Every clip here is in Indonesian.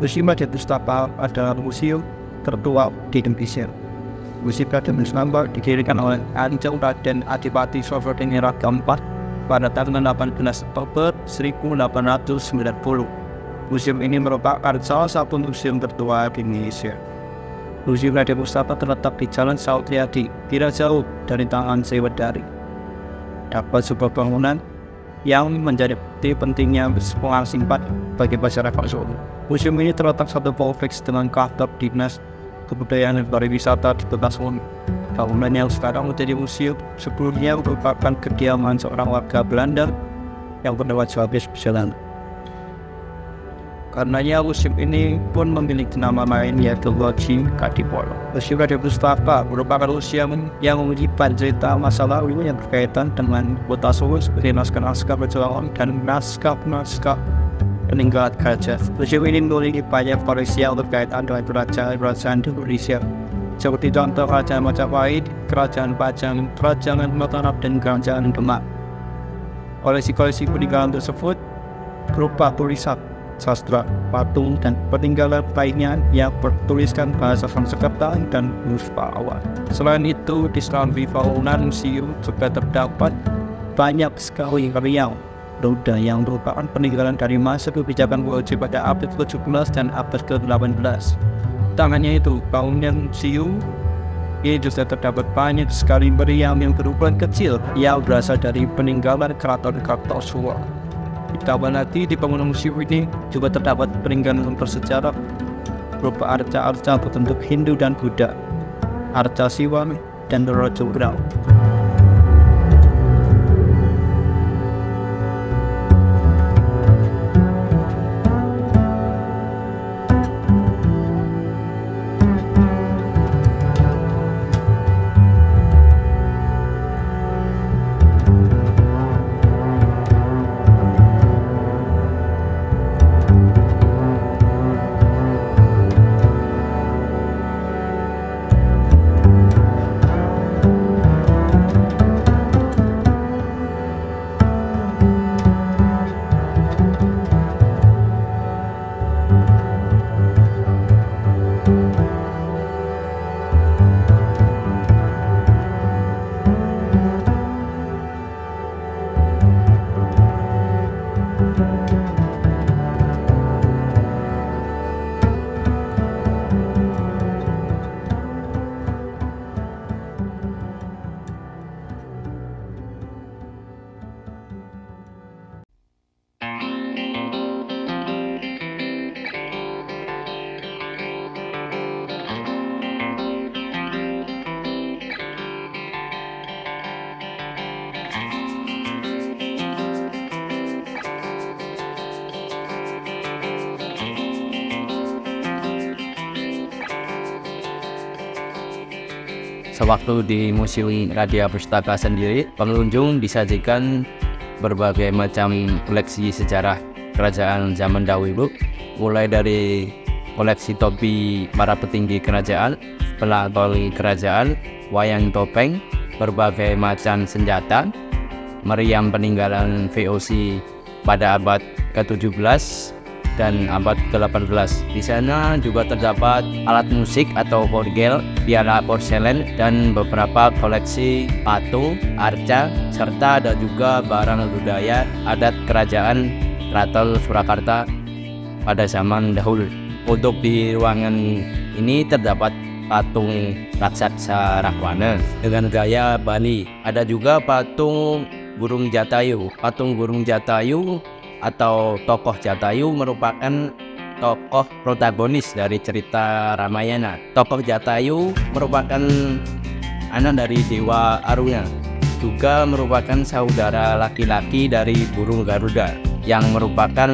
Museum Raden Pustaka adalah museum tertua di Indonesia. Museum Raden Pustaka didirikan oleh Kanjeng Raden Adipati Soeharto keempat pada tanggal 18 Oktober 1890. Museum ini merupakan salah satu museum tertua di Indonesia. Museum Raden Pustaka terletak di Jalan Sautriadi, tidak jauh dari Taman Sriwedari. Dapat sebuah bangunan yang menjadi bukti pentingnya pengenalan simpan bagi masyarakat Solo. Museum ini terletak satu kompleks dengan kantor dinas kebudayaan dan pariwisata di Kota Solo. Bangunan yang sekarang menjadi museum sebelumnya merupakan kediaman seorang warga Belanda yang bernama Johannes Bejalan. Karenanya museum ini pun memiliki nama lain yaitu Lodging Kadipolo. Museum Raden Pustaka merupakan museum yang menyimpan cerita masa lalu yang berkaitan dengan Kota Solo seperti naskah-naskah perjuangan dan naskah-naskah peninggalan kerajaan. Museum ini memiliki banyak koleksi yang berkaitan dengan kerajaan di Indonesia, seperti contoh Kerajaan Majapahit, Kerajaan Pajang, Kerajaan Mataram, dan Kerajaan Demak. Koleksi-koleksi peninggalan tersebut berupa tulisan, sastra, patung, dan peninggalan lainnya yang bertuliskan bahasa Sanskerta dan huruf Pawa. Selain itu, di samping bangunan museum juga terdapat banyak sekali meriam roda yang merupakan peninggalan dari masa kebijakan Boji pada abad ke-17 dan abad ke-18. Tangannya itu, bangunan museum ini juga terdapat banyak sekali meriam yang berukuran kecil yang berasal dari peninggalan keraton Kartosowo. Ditambah lagi di bangunan museum ini juga terdapat peninggalan bersejarah berupa arca-arca berbentuk Hindu dan Buddha, arca Siwa dan Rojo Grau. Sewaktu di Museum Raden Pustaka sendiri, pengunjung disajikan berbagai macam koleksi sejarah kerajaan zaman dahulu, mulai dari koleksi topi para petinggi kerajaan, pelakon kerajaan, wayang topeng, berbagai macam senjata, meriam peninggalan VOC pada abad ke-17 dan abad ke-18. Di sana juga terdapat alat musik atau orgel, piala porselen, dan beberapa koleksi patung, arca, serta ada juga barang budaya adat kerajaan Keraton Surakarta pada zaman dahulu. Untuk di ruangan ini terdapat patung raksasa Rahwana dengan gaya Bali. Ada juga patung burung Jatayu. Patung burung Jatayu atau tokoh Jatayu merupakan tokoh protagonis dari cerita Ramayana. Tokoh Jatayu merupakan anak dari Dewa Aruna, juga merupakan saudara laki-laki dari burung Garuda yang merupakan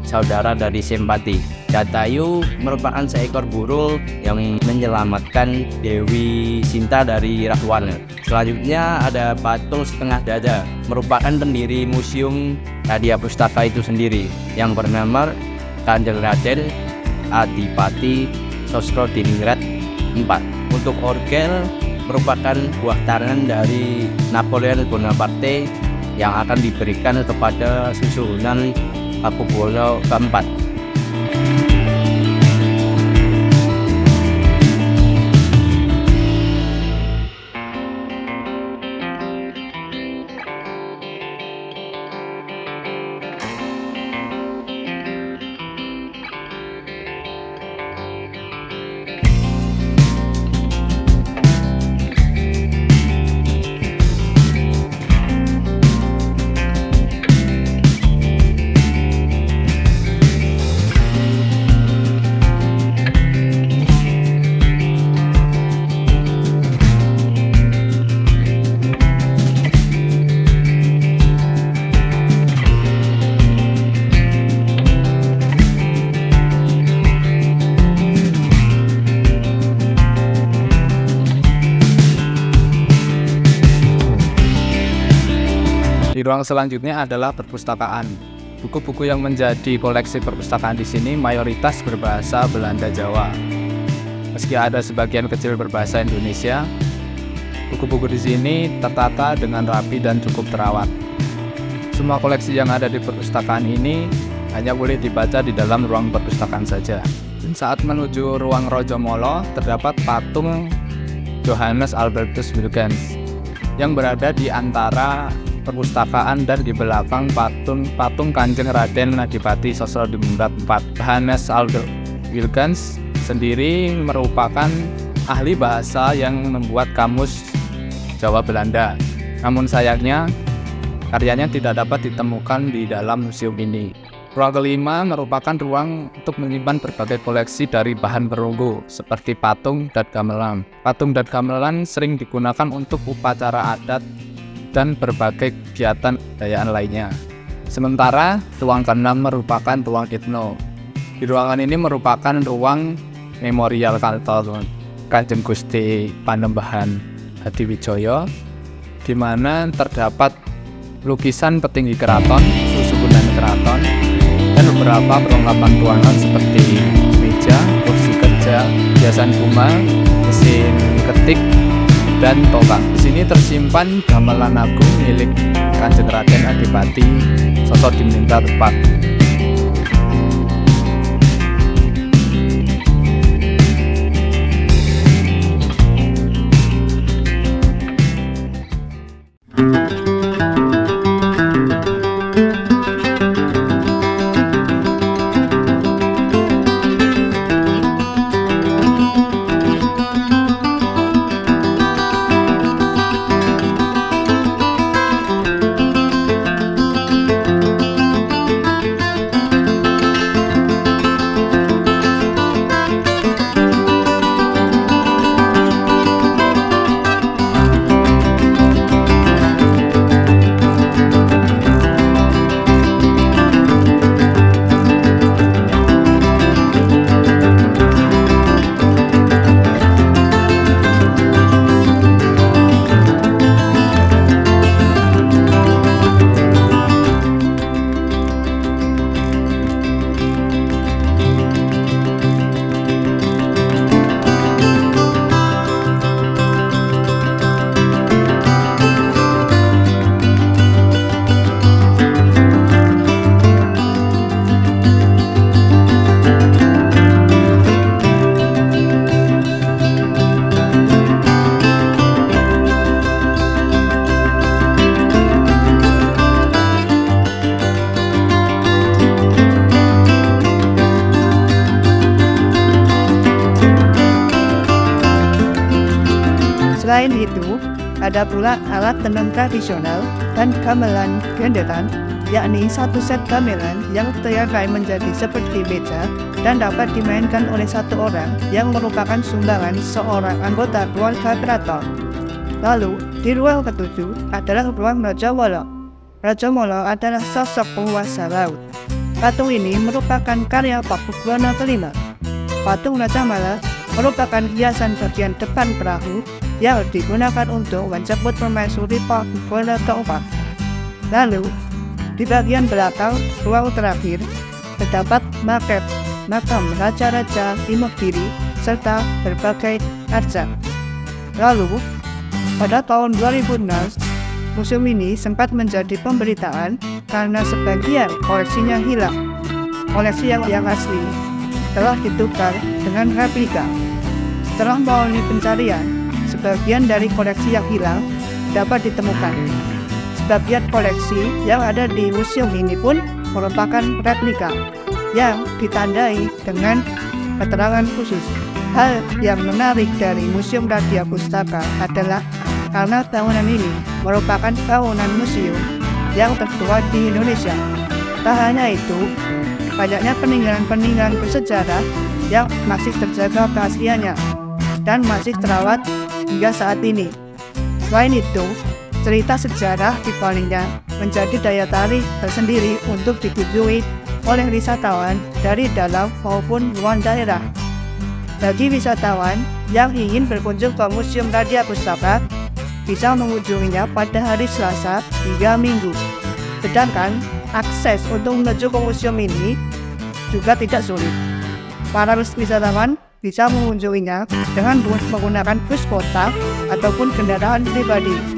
saudara dari Sempati. Jatayu merupakan seekor burung yang menyelamatkan Dewi Sinta dari Rahwana. Selanjutnya ada patung setengah dada, merupakan pendiri Museum Raden Pustaka itu sendiri yang bernama Kanjeng Raden Adipati Sosrodiningrat IV. Untuk orgel merupakan buah tangan dari Napoleon Bonaparte yang akan diberikan kepada susunan Pakubuwono keempat. Di ruang selanjutnya adalah perpustakaan. Buku-buku yang menjadi koleksi perpustakaan di sini mayoritas berbahasa Belanda Jawa. Meski ada sebagian kecil berbahasa Indonesia, buku-buku di sini tertata dengan rapi dan cukup terawat. Semua koleksi yang ada di perpustakaan ini hanya boleh dibaca di dalam ruang perpustakaan saja. Saat menuju ruang Rojo Molo, terdapat patung Johannes Albertus Wilckens yang berada di antara perpustakaan dan di belakang patung Kanjeng Raden Adipati Sosrodimingrat IV. Johannes Albertus Wilckens sendiri merupakan ahli bahasa yang membuat kamus Jawa Belanda. Namun sayangnya, karyanya tidak dapat ditemukan di dalam museum ini. Ruang kelima merupakan ruang untuk menyimpan berbagai koleksi dari bahan perunggu seperti patung dan gamelan. Patung dan gamelan sering digunakan untuk upacara adat dan berbagai kegiatan kebudayaan lainnya. Sementara ruang keenam merupakan ruang hipno. Di ruangan ini merupakan ruang memorial kantor Kanjeng Gusti Panembahan Hadiwijoyo, di mana terdapat lukisan petinggi keraton, susunan keraton, dan beberapa perlengkapan ruangan seperti meja, kursi kerja, hiasan bunga, mesin ketik, dan tongkat. Di sini tersimpan gamelan agung milik Kanjeng Raden Adipati Sosrodimingrat IV. Selain itu, ada pula alat tenun tradisional dan gamelan gendetan, yakni satu set gamelan yang terangkai menjadi seperti meja dan dapat dimainkan oleh satu orang yang merupakan sumbangan seorang anggota keluarga keraton. Lalu, di ruang ketujuh adalah ruang Raja Molo. Raja Molo adalah sosok penguasa laut. Patung ini merupakan karya Pakubuwono V. Patung Raja Molo merupakan hiasan bagian depan perahu yang digunakan untuk menjemput permaisuri Pakubuwono IV. Lalu, di bagian belakang ruang terakhir terdapat maket makam raja-raja Imogiri serta berbagai arca. Lalu, pada tahun 2016, museum ini sempat menjadi pemberitaan karena sebagian koleksinya hilang. Koleksi yang asli telah ditukar dengan replika. Setelah melalui pencarian, sebagian dari koleksi yang hilang dapat ditemukan. Sebagian koleksi yang ada di museum ini pun merupakan replika yang ditandai dengan keterangan khusus. Hal yang menarik dari Museum Radia Pustaka adalah karena bangunan ini merupakan bangunan museum yang tertua di Indonesia. Tak hanya itu, banyaknya peninggalan-peninggalan bersejarah yang masih terjaga keasliannya dan masih terawat hingga saat ini. Selain itu, cerita sejarah di baliknya menjadi daya tarik tersendiri untuk dikunjungi oleh wisatawan dari dalam maupun luar daerah. Bagi wisatawan yang ingin berkunjung ke Museum Radia Pustaka, bisa mengunjunginya pada hari Selasa hingga Minggu. Sedangkan akses untuk menuju ke museum ini juga tidak sulit. Para wisatawan bisa mengunjunginya dengan menggunakan bus kota ataupun kendaraan pribadi.